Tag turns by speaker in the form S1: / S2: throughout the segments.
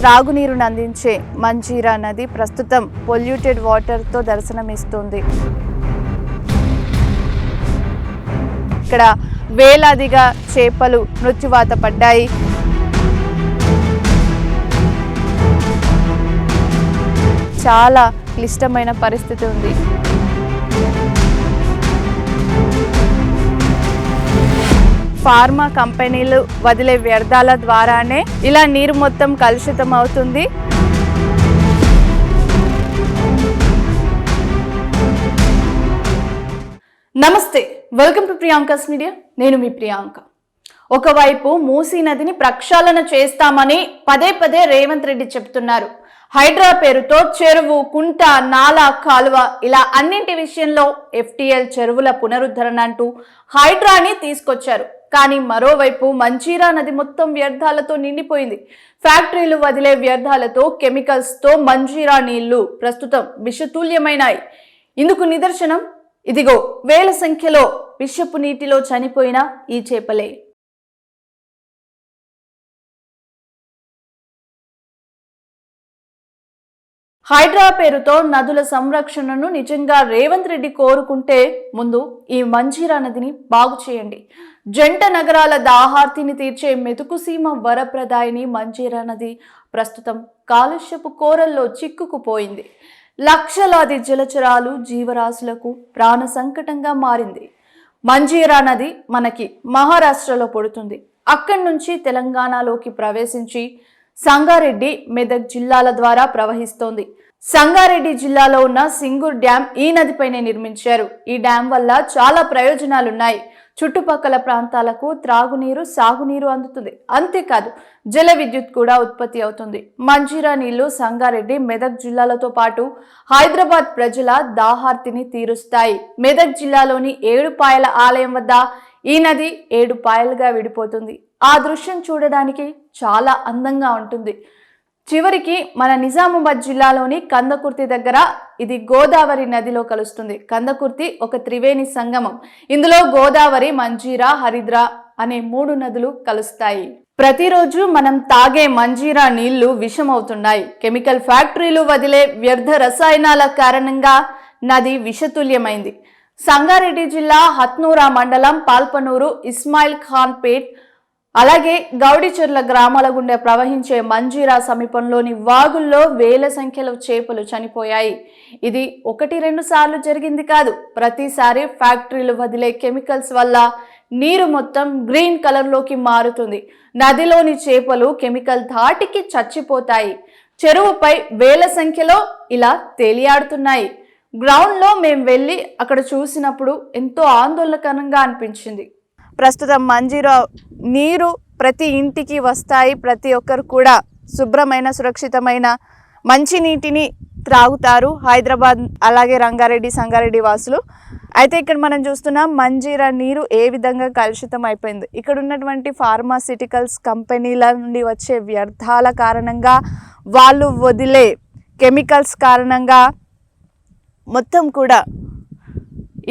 S1: త్రాగునీరును అందించే మంజీరా నది ప్రస్తుతం పొల్యూటెడ్ వాటర్తో దర్శనమిస్తుంది. ఇక్కడ వేలాదిగా చేపలు మృత్యువాత పడ్డాయి. చాలా క్లిష్టమైన పరిస్థితి ఉంది. ఫార్మా కంపెనీలు వదిలే వ్యర్థాల ద్వారానే ఇలా నీరు మొత్తం కలుషితం అవుతుంది. నమస్తే, వెల్కమ్ టు ప్రియాంకాస్ మీడియా. నేను మీ ప్రియాంక. ఒకవైపు మూసీ నదిని ప్రక్షాళన చేస్తామని పదే పదే రేవంత్ రెడ్డి చెప్తున్నారు. హైడ్రా పేరుతో చెరువు, కుంట, నాలా, కాలువ ఇలా అన్నింటి విషయంలో FTL చెరువుల పునరుద్ధరణ అంటూ హైడ్రాని తీసుకొచ్చారు. కానీ మరోవైపు మంజీరా నది మొత్తం వ్యర్థాలతో నిండిపోయింది. ఫ్యాక్టరీలు వదిలే వ్యర్థాలతో, కెమికల్స్తో మంజీరా నీళ్లు ప్రస్తుతం విషతుల్యమైనాయి. ఇందుకు నిదర్శనం ఇదిగో వేల సంఖ్యలో విషపు నీటిలో చనిపోయిన ఈ చేపలే. హైడ్రా పేరుతో నదుల సంరక్షణను నిజంగా రేవంత్ రెడ్డి కోరుకుంటే ముందు ఈ మంజీరా నదిని బాగు చేయండి. జంట నగరాల దాహార్తిని తీర్చే మెతుకుసీమ వరప్రదాయిని మంజీరా నది ప్రస్తుతం కాలుష్యపు కోరల్లో చిక్కుకుపోయింది. లక్షలాది జలచరాలు, జీవరాశులకు ప్రాణ సంకటంగా మారింది. మంజీరా నది మనకి మహారాష్ట్రలో పుడుతుంది. అక్కడి నుంచి తెలంగాణలోకి ప్రవేశించి సంగారెడ్డి, మెదక్ జిల్లాల ద్వారా ప్రవహిస్తోంది. సంగారెడ్డి జిల్లాలో ఉన్న సింగూర్ డ్యాం ఈ నదిపైనే నిర్మించారు. ఈ డ్యాం వల్ల చాలా ప్రయోజనాలున్నాయి. చుట్టుపక్కల ప్రాంతాలకు త్రాగునీరు, సాగునీరు అందుతుంది. అంతేకాదు జల విద్యుత్ కూడా ఉత్పత్తి అవుతుంది. మంజీరా నీళ్లు సంగారెడ్డి, మెదక్ జిల్లాలతో పాటు హైదరాబాద్ ప్రజల దాహార్తిని తీరుస్తాయి. మెదక్ జిల్లాలోని ఏడుపాయల ఆలయం వద్ద ఈ నది 7 పాయలుగా విడిపోతుంది. ఆ దృశ్యం చూడడానికి చాలా అందంగా ఉంటుంది. చివరికి మన నిజామాబాద్ జిల్లాలోని కందకుర్తి దగ్గర ఇది గోదావరి నదిలో కలుస్తుంది. కందకుర్తి ఒక త్రివేణి సంగమం. ఇందులో గోదావరి, మంజీరా, హరిద్రా అనే 3 నదులు కలుస్తాయి. ప్రతిరోజు మనం తాగే మంజీరా నీళ్లు విషమవుతున్నాయి. కెమికల్ ఫ్యాక్టరీలు వదిలే వ్యర్థ రసాయనాల కారణంగా నది విషతుల్యమైంది. సంగారెడ్డి జిల్లా హత్నూరా మండలం పాల్పనూరు, ఇస్మాయిల్ ఖాన్ పేట్, అలాగే గౌడిచెర్ల గ్రామాల గుండా ప్రవహించే మంజీరా సమీపంలోని వాగుల్లో వేల సంఖ్యలో చేపలు చనిపోయాయి. ఇది 1-2 సార్లు జరిగింది కాదు. ప్రతిసారి ఫ్యాక్టరీలు వదిలే కెమికల్స్ వల్ల నీరు మొత్తం గ్రీన్ కలర్లోకి మారుతుంది. నదిలోని చేపలు కెమికల్ ధాటికి చచ్చిపోతాయి. చెరువుపై వేల సంఖ్యలో ఇలా తేలియాడుతున్నాయి. గ్రౌండ్లో మేము వెళ్ళి అక్కడ చూసినప్పుడు ఎంతో ఆందోళనకరంగా అనిపించింది. ప్రస్తుతం మంజీరా నీరు ప్రతి ఇంటికి వస్తాయి. ప్రతి ఒక్కరు కూడా శుభ్రమైన, సురక్షితమైన మంచి నీటిని త్రాగుతారు. హైదరాబాద్ అలాగే రంగారెడ్డి, సంగారెడ్డి వాసులు. అయితే ఇక్కడ మనం చూస్తున్నాం మంజీరా నీరు ఏ విధంగా కలుషితం అయిపోయింది. ఇక్కడ ఉన్నటువంటి ఫార్మాసిటికల్స్ కంపెనీల నుండి వచ్చే వ్యర్థాల కారణంగా, వాళ్ళు వదిలే కెమికల్స్ కారణంగా మొత్తం కూడా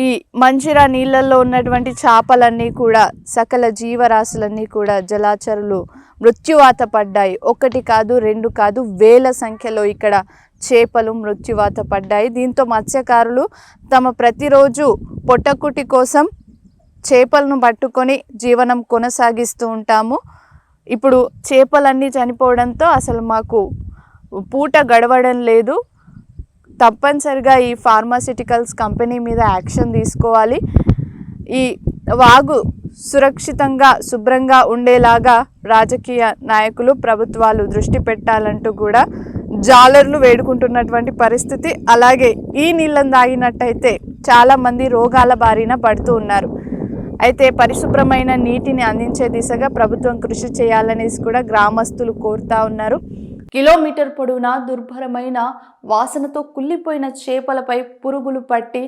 S1: ఈ మంజీరా నీళ్ళల్లో ఉన్నటువంటి చేపలన్నీ కూడా, సకల జీవరాశులన్నీ కూడా, జలాచరులు మృత్యువాత పడ్డాయి. 1 కాదు, 2 కాదు, వేల సంఖ్యలో ఇక్కడ చేపలు మృత్యువాత పడ్డాయి. దీంతో మత్స్యకారులు తమ ప్రతిరోజు పొట్టకుటి కోసం చేపలను పట్టుకొని జీవనం కొనసాగిస్తూ ఉంటాము. ఇప్పుడు చేపలన్నీ చనిపోవడంతో అసలు మాకు పూట గడవడం లేదు. తప్పనిసరిగా ఈ ఫార్మాసిటికల్స్ కంపెనీ మీద యాక్షన్ తీసుకోవాలి. ఈ వాగు సురక్షితంగా, శుభ్రంగా ఉండేలాగా రాజకీయ నాయకులు, ప్రభుత్వాలు దృష్టి పెట్టాలంటూ కూడా జాలర్లు వేడుకుంటున్నటువంటి పరిస్థితి. అలాగే ఈ నీళ్ళని తాగినట్టయితే చాలామంది రోగాల బారిన పడుతూ ఉన్నారు. అయితే పరిశుభ్రమైన నీటిని అందించే దిశగా ప్రభుత్వం కృషి చేయాలనేసి కూడా గ్రామస్తులు కోరుతా ఉన్నారు. కిలోమీటర్ పొడవునా దుర్భరమైన వాసనతో కుళ్ళిపోయిన చేపలపై పురుగులు పట్టి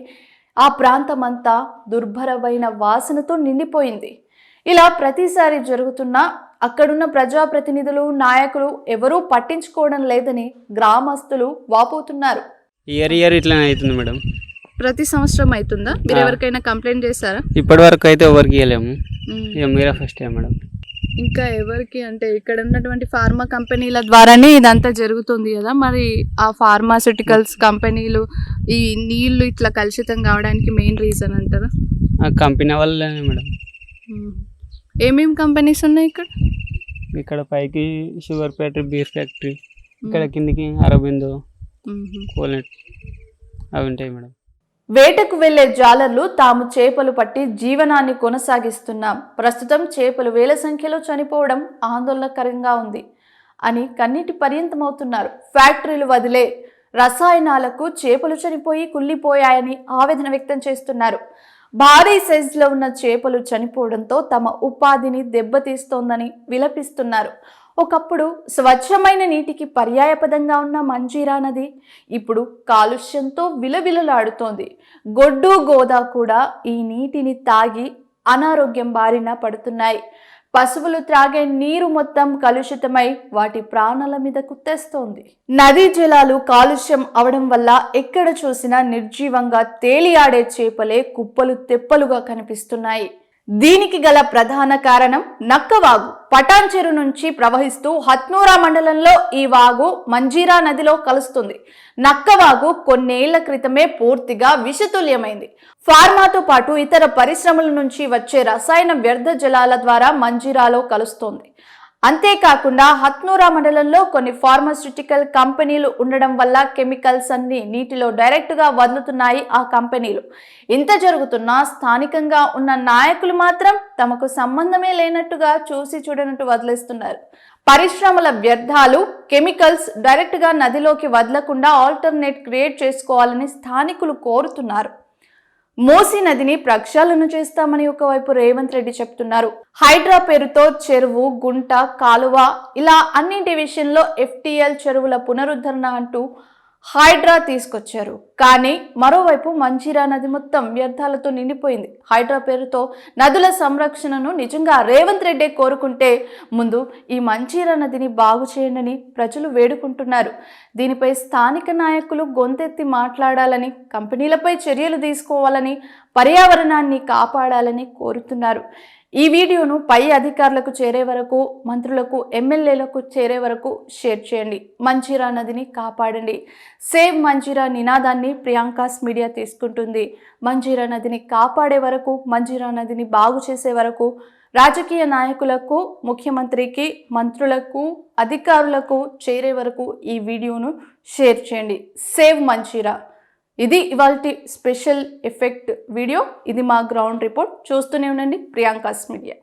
S1: ఆ ప్రాంతమంతా దుర్భరమైన వాసనతో నిండిపోయింది. ఇలా ప్రతిసారి జరుగుతున్నా అక్కడున్న ప్రజాప్రతినిధులు, నాయకులు ఎవరూ పట్టించుకోవడం లేదని గ్రామస్తులు వాపోతున్నారు.
S2: ఇయర్ ఇట్లానే అవుతుంది మేడం.
S1: ప్రతి సంవత్సరం అవుతుందా? మీరు ఎవరికైనా కంప్లైంట్ చేశారా?
S2: ఇప్పటి వరకు అయితే ఎవరికి ఇవ్వలేము. ఇక మీరే ఫస్ట్ టైం మేడం.
S1: ఇంకా ఎవరికి అంటే ఇక్కడ ఉన్నటువంటి ఫార్మా కంపెనీల ద్వారానే ఇదంతా జరుగుతుంది కదా, మరి ఆ ఫార్మాస్యూటికల్స్ కంపెనీలు ఈ నీళ్లు ఇట్లా కలుషితం కావడానికి మెయిన్ రీజన్ అంటారా?
S2: ఆ కంపెనీ వల్లనే మేడం.
S1: ఏమేమి కంపెనీస్ ఉన్నాయి ఇక్కడ?
S2: ఇక్కడ పైకి షుగర్ ఫ్యాక్టరీ, బీర్ ఫ్యాక్టరీ, ఇక్కడ కిందికి అరబిందో, కోలెట్ అవి ఉంటాయి మేడం.
S1: వేటకు వెళ్లే జాలర్లు తాము చేపలు పట్టి జీవనాన్ని కొనసాగిస్తున్నాం, ప్రస్తుతం చేపలు వేల సంఖ్యలో చనిపోవడం ఆందోళనకరంగా ఉంది అని కన్నీటి పర్యంతమవుతున్నారు. ఫ్యాక్టరీలు వదిలే రసాయనాలకు చేపలు చనిపోయి కుళ్ళిపోయాయని ఆవేదన వ్యక్తం చేస్తున్నారు. భారీ సైజులో ఉన్న చేపలు చనిపోవడంతో తమ ఉపాధిని దెబ్బతీస్తోందని విలపిస్తున్నారు. ఒకప్పుడు స్వచ్ఛమైన నీటికి పర్యాయపదంగా ఉన్న మంజీరా నది ఇప్పుడు కాలుష్యంతో విలవిలలాడుతోంది. గొడ్డు గోదా కూడా ఈ నీటిని తాగి అనారోగ్యం బారిన పడుతున్నాయి. పశువులు త్రాగే నీరు మొత్తం కలుషితమై వాటి ప్రాణాల మీదకు తెస్తోంది. నదీ జలాలు కాలుష్యం అవడం వల్ల ఎక్కడ చూసినా నిర్జీవంగా తేలియాడే చేపలే కుప్పలు తెప్పలుగా కనిపిస్తున్నాయి. దీనికి గల ప్రధాన కారణం నక్కవాగు. పటాన్ చెరు నుంచి ప్రవహిస్తూ హత్నూరా మండలంలో ఈ వాగు మంజీరా నదిలో కలుస్తుంది. నక్కవాగు కొన్నేళ్ల క్రితమే పూర్తిగా విషతుల్యమైంది. ఫార్మాతో పాటు ఇతర పరిశ్రమల నుంచి వచ్చే రసాయన వ్యర్థ జలాల ద్వారా మంజీరాలో కలుస్తోంది. అంతేకాకుండా హత్నూరా మండలంలో కొన్ని ఫార్మాస్యూటికల్ కంపెనీలు ఉండడం వల్ల కెమికల్స్ అన్ని నీటిలో డైరెక్ట్గా వదులుతున్నాయి ఆ కంపెనీలు. ఇంత జరుగుతున్నా స్థానికంగా ఉన్న నాయకులు మాత్రం తమకు సంబంధమే లేనట్టుగా చూసి చూడనట్టు వదిలేస్తున్నారు. పరిశ్రమల వ్యర్థాలు, కెమికల్స్ డైరెక్ట్గా నదిలోకి వదలకుండా ఆల్టర్నేట్ క్రియేట్ చేసుకోవాలని స్థానికులు కోరుతున్నారు. మూసీ నదిని ప్రక్షాళన చేస్తామని ఒకవైపు రేవంత్ రెడ్డి చెప్తున్నారు. హైడ్రా పేరుతో చెరువు, గుంట, కాలువ ఇలా అన్నింటి విషయంలో FTL చెరువుల పునరుద్ధరణ అంటూ హైడ్రా తీసుకొచ్చారు. కానీ మరోవైపు మంజీరా నది మొత్తం వ్యర్థాలతో నిండిపోయింది. హైడ్రా పేరుతో నదుల సంరక్షణను నిజంగా రేవంత్ రెడ్డి కోరుకుంటే ముందు ఈ మంజీరా నదిని బాగు చేయండి ప్రజలు వేడుకుంటున్నారు. దీనిపై స్థానిక నాయకులు గొంతెత్తి మాట్లాడాలని, కంపెనీలపై చర్యలు తీసుకోవాలని, పర్యావరణాన్ని కాపాడాలని కోరుతున్నారు. ఈ వీడియోను పై అధికారులకు చేరే వరకు, మంత్రులకు, ఎమ్మెల్యేలకు చేరే వరకు షేర్ చేయండి. మంజీరా నదిని కాపాడండి. సేవ్ మంజీరా నినాదాన్ని ప్రియాంకాస్ మీడియా తీసుకుంటుంది. మంజీరా నదిని కాపాడే వరకు, మంజీరా నదిని బాగు చేసే వరకు రాజకీయ నాయకులకు, ముఖ్యమంత్రికి, మంత్రులకు, అధికారులకు చేరే వరకు ఈ వీడియోను షేర్ చేయండి. సేవ్ మంజీరా. ఇది ఇవాల్టి స్పెషల్ ఎఫెక్ట్ వీడియో. ఇది మా గ్రౌండ్ రిపోర్ట్. చూస్తూనే ఉండండి ప్రియాంకాస్ మీడియా.